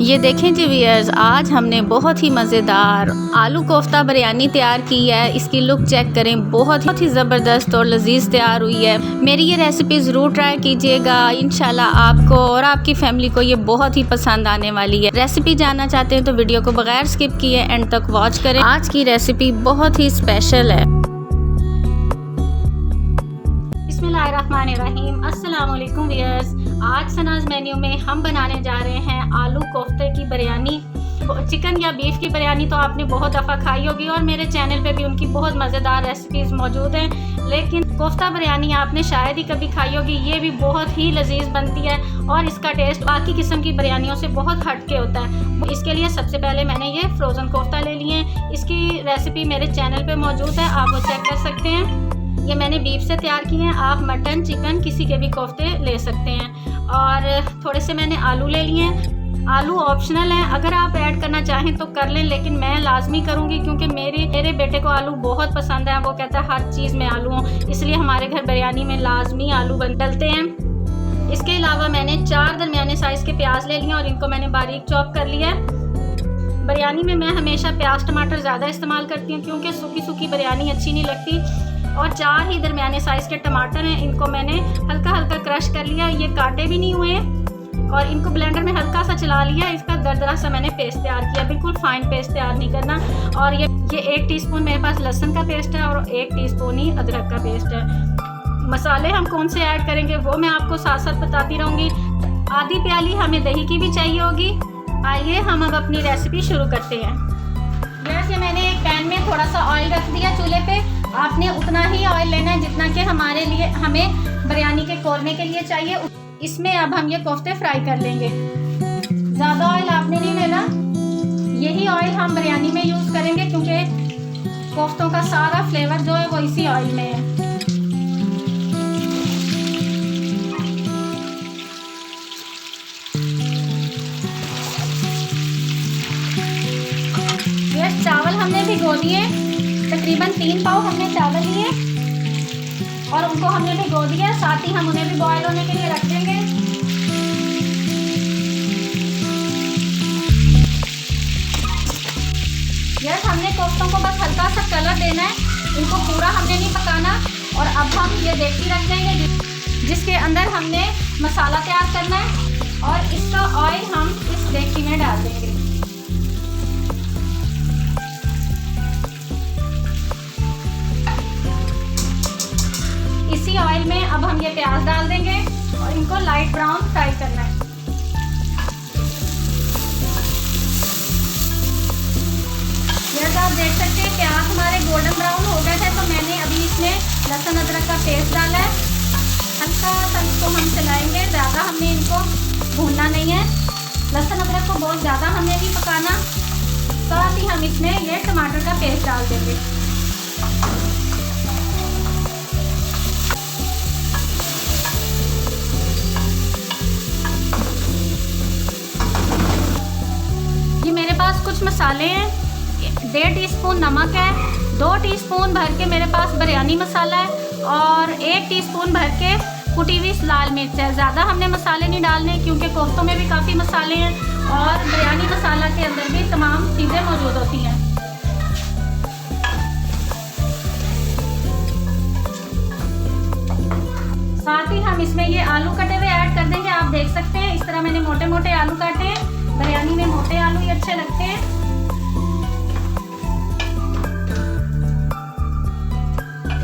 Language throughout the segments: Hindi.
ये देखें जी व्यूअर्स, आज हमने बहुत ही मज़ेदार आलू कोफ्ता बिरयानी तैयार की है। इसकी लुक चेक करें, बहुत ही ज़बरदस्त और लजीज तैयार हुई है। मेरी ये रेसिपी ज़रूर ट्राई कीजिएगा, इंशाल्लाह आपको और आपकी फैमिली को ये बहुत ही पसंद आने वाली है। रेसिपी जानना चाहते हैं तो वीडियो को बगैर स्किप किए एंड तक वॉच करें। आज की रेसिपी बहुत ही स्पेशल है। बिस्मिल्लाहिर्रहमानिर्रहीम, अस्सलाम वालेकुम व्यूअर्स। आज सनाज मेन्यू में हम बनाने जा रहे हैं आलू कोफ्ते की बिरयानी। चिकन या बीफ की बिरयानी तो आपने बहुत दफ़ा खाई होगी और मेरे चैनल पे भी उनकी बहुत मज़ेदार रेसिपीज़ मौजूद हैं, लेकिन कोफ्ता बिरयानी आपने शायद ही कभी खाई होगी। ये भी बहुत ही लजीज बनती है और इसका टेस्ट बाकी किस्म की बिरयानियों से बहुत हटके होता है। इसके लिए सबसे पहले मैंने ये फ्रोज़न कोफ्ता ले लिए हैं। इसकी रेसिपी मेरे चैनल पर मौजूद है, आप वो चेक कर सकते हैं। ये मैंने बीफ से तैयार किए हैं, आप मटन चिकन किसी के भी कोफ्ते ले सकते हैं। और थोड़े से मैंने आलू ले लिए हैं। आलू ऑप्शनल है, अगर आप ऐड करना चाहें तो कर लें, लेकिन मैं लाजमी करूँगी क्योंकि मेरे बेटे को आलू बहुत पसंद है। वो कहता है हर चीज़ में आलू हो, इसलिए हमारे घर बिरयानी में लाजमी आलू डलते हैं। इसके अलावा मैंने 4 दरमियाने साइज़ के प्याज ले लिए और इनको मैंने बारीक चॉप कर लिया है। बिरयानी में मैं हमेशा प्याज टमाटर ज़्यादा इस्तेमाल करती हूँ क्योंकि सूखी सूखी बिरयानी अच्छी नहीं लगती। और 4 ही दरमियाने साइज़ के टमाटर हैं, इनको मैंने हल्का हल्का क्रश कर लिया। ये काटे भी नहीं हुए और इनको ब्लेंडर में हल्का सा चला लिया। इसका दरदरा सा मैंने पेस्ट तैयार किया, बिल्कुल फाइन पेस्ट तैयार नहीं करना। और ये 1 टीस्पून मेरे पास लहसुन का पेस्ट है और 1 टीस्पून ही अदरक का पेस्ट है। मसाले हम कौन से ऐड करेंगे वो मैं आपको साथ साथ बताती रहूँगी। आधी प्याली हमें दही की भी चाहिए होगी। आइए हम अब अपनी रेसिपी शुरू करते हैं। जैसे मैंने एक पैन में थोड़ा सा ऑयल रख दिया चूल्हे पे। आपने उतना ही ऑयल लेना है जितना कि हमें बिरयानी के कोरमे के लिए चाहिए। इसमें अब हम ये कोफ्ते फ्राई कर लेंगे। ज़्यादा ऑयल आपने नहीं लेना, यही ऑयल हम बिरयानी में यूज़ करेंगे क्योंकि कोफ्तों का सारा फ्लेवर जो है वो इसी ऑयल में है। ये चावल हमने भिगो दिए, तकरीबन 3 पाव हमने चावल लिए और उनको हमने भिगो दिया। साथ ही हम उन्हें भी बॉयल होने के लिए रख देंगे। यस, हमने कोफ्तों को बस हल्का सा कलर देना है, इनको पूरा हमने नहीं पकाना। और अब हम ये देगची रख देंगे जिसके अंदर हमने मसाला तैयार करना है और इसका ऑयल हम इस देगची में डाल देंगे। इसी ऑयल में अब हम ये प्याज डाल देंगे और इनको लाइट ब्राउन फ्राई करना है। जैसा आप देख सकते हैं प्याज हमारे गोल्डन ब्राउन हो गए थे, तो मैंने अभी इसमें लहसुन अदरक का पेस्ट डाला है। हल्का सा इसको हम चलाएंगे, ज़्यादा हमने इनको भूनना नहीं है। लहसुन अदरक को बहुत ज़्यादा हमने नहीं पकाना। साथ ही हम इसमें ये टमाटर का पेस्ट डाल देंगे। मेरे पास कुछ मसाले हैं, 1.5 टीस्पून नमक है, 2 टीस्पून भर के मेरे पास बिरयानी मसाला है और 1 टीस्पून भर के कुटी हुई लाल मिर्च है। ज़्यादा हमने मसाले नहीं डालने क्योंकि कोफ्तों में भी काफ़ी मसाले हैं और बिरयानी मसाला के अंदर भी तमाम चीज़ें मौजूद होती हैं। साथ ही हम इसमें ये आलू कटे हुए ऐड कर देंगे। आप देख सकते हैं इस तरह मैंने मोटे मोटे आलू काटे हैं। बिरयानी में मोटे आलू ही अच्छे लगते हैं।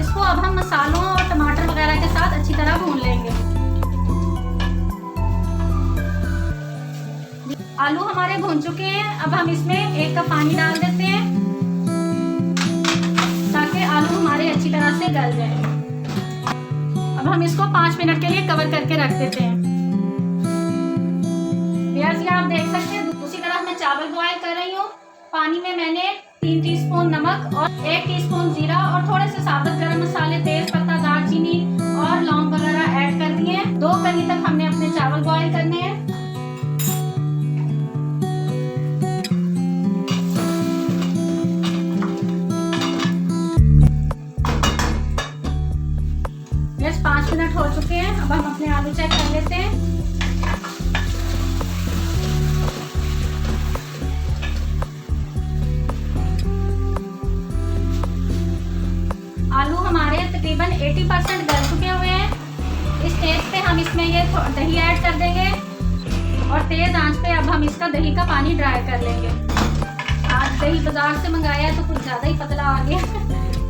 इसको अब हम मसालों और टमाटर वगैरह के साथ अच्छी तरह भून लेंगे। आलू हमारे भून चुके हैं। अब हम इसमें 1 कप पानी डाल देते हैं ताकि आलू हमारे अच्छी तरह से गल जाए। अब हम इसको 5 मिनट के लिए कवर करके रख देते हैं। जैसे आप देख सकते हैं उसी तरह मैं चावल बॉयल कर रही हूँ। पानी में मैंने 3 टीस्पून नमक और 1 टीस्पून जीरा और थोड़े से साबुत गरम मसाले, तेज पत्ता, दालचीनी और लौंग वगैरह ऐड कर दिए हैं। 2 कली तक हमने अपने चावल बॉयल करने हैं। बस 5 मिनट हो चुके हैं। अब हम अपने आलू चेक कर लेते हैं। तकरीबन 80% गल चुके हुए हैं। इस स्टेज पे हम इसमें ये दही ऐड कर देंगे और तेज़ आंच पे अब हम इसका दही का पानी ड्राई कर लेंगे। आज दही बाजार से मंगाया है तो कुछ ज़्यादा ही पतला आ गया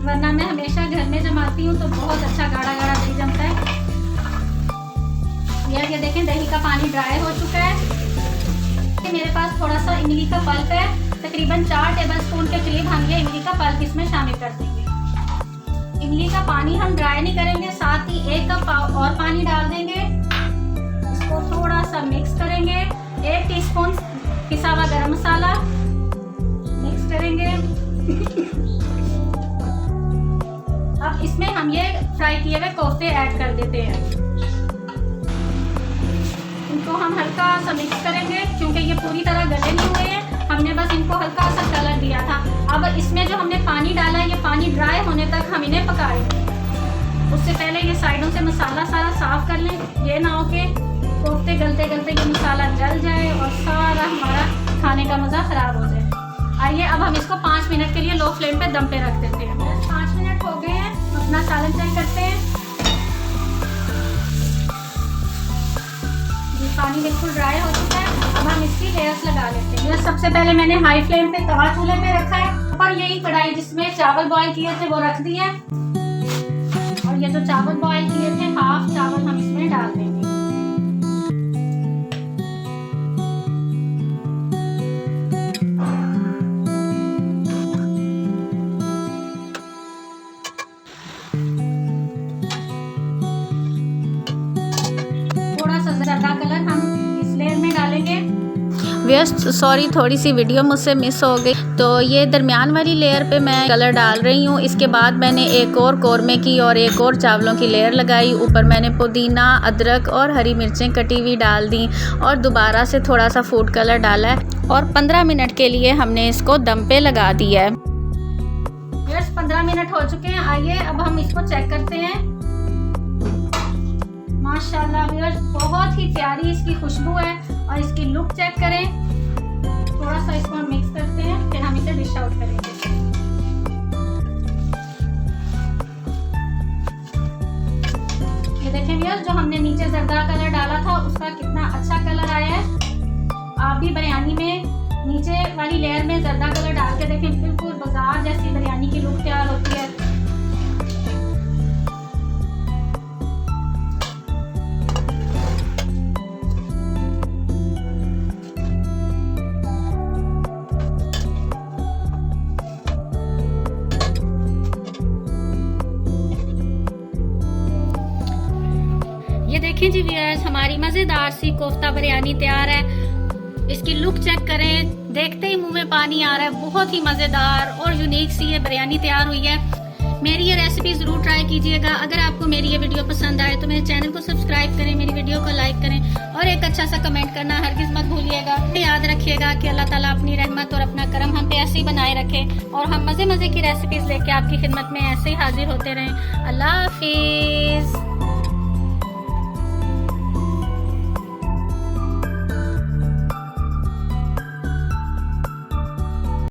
वरना मैं हमेशा घर में जमाती हूँ तो बहुत अच्छा गाढ़ा गाढ़ा दही जमता है। ये देखें दही का पानी ड्राई हो चुका है। मेरे पास थोड़ा सा इमली का पल्प है, तकरीबन 4 टेबलस्पून के करीब हम ये इमली का पल्प इसमें शामिल कर देंगे। इमली का पानी हम ड्राई नहीं करेंगे, साथ ही 1 कप और पानी डाल देंगे। इसको थोड़ा सा मिक्स करेंगे। 1 टीस्पून पिसा हुआ गरम मसाला मिक्स करेंगे। अब इसमें हम ये फ्राई किए हुए कोफ्ते ऐड कर देते हैं। इनको हम हल्का सा मिक्स करेंगे क्योंकि ये पूरी तरह गले नहीं हुए हैं, हमने बस इनको हल्का सा कलर दिया था। अब इसमें जो हमने पानी डाला है ये पानी ड्राई होने तक हम इन्हें पकाएंगे। उससे पहले ये साइडों से मसाला सारा साफ कर लें, ये ना हो कि कोफ्ते गलते गलते ये मसाला जल जाए और सारा हमारा खाने का मज़ा ख़राब हो जाए। आइए अब हम इसको 5 मिनट के लिए लो फ्लेम पे दम पे रख देते हैं। 5 मिनट हो गए हैं, अपना सालन चेक करते हैं। पानी बिल्कुल ड्राई हो चुका है। अब हम इसकी लेयर्स लगा लेते हैं। सबसे पहले मैंने हाई फ्लेम पे तवा चूल्हे पे रखा है, ऊपर यही कढ़ाई जिसमें चावल बॉईल किए थे वो रख दिया और ये जो चावल बॉईल किए थे हाफ चावल हम इसमें डाल देंगे। ज़्यादा कलर हम इस लेयर में डालेंगे। व्यस्त सॉरी थोड़ी सी वीडियो मुझसे मिस हो गई, तो ये दरमियान वाली लेयर पे मैं कलर डाल रही हूँ। इसके बाद मैंने एक और कौरमे की और एक और चावलों की लेयर लगाई। ऊपर मैंने पुदीना, अदरक और हरी मिर्चें कटी हुई डाल दी और दोबारा से थोड़ा सा फूड कलर डाला है और 15 मिनट के लिए हमने इसको दम पे लगा दिया है। बस 15 मिनट हो चुके हैं। आइए अब हम इसको चेक करते हैं। माशाल्लाह व्यूअर्स बहुत ही प्यारी इसकी खुशबू है और इसकी लुक चेक करें। थोड़ा सा इसको हम मिक्स करते हैं, फिर हम इसे डिश आउट करेंगे। ये देखें व्यूअर्स, जो हमने नीचे जरदा कलर डाला था उसका कितना अच्छा कलर आया है। आप भी बिरयानी में नीचे वाली लेयर में जरदा कलर डाल के देखें, बिल्कुल बाजार जैसी बिरयानी की लुक तैयार होती है। ये देखें जी व्यूअर्स, हमारी मज़ेदार सी कोफ्ता बिरयानी तैयार है। इसकी लुक चेक करें, देखते ही मुंह में पानी आ रहा है। बहुत ही मज़ेदार और यूनिक सी ये बिरयानी तैयार हुई है। मेरी ये रेसिपी ज़रूर ट्राई कीजिएगा। अगर आपको मेरी ये वीडियो पसंद आए तो मेरे चैनल को सब्सक्राइब करें, मेरी वीडियो को लाइक करें और एक अच्छा सा कमेंट करना हरगिज़ मत भूलिएगा। याद रखिएगा कि अल्लाह ताला अपनी रहमत और अपना करम हम पे ऐसे ही बनाए रखे और हम मज़े मज़े की रेसिपीज़ लेके आपकी खिदमत में ऐसे ही हाजिर होते रहें। अल्लाह हाफिज़।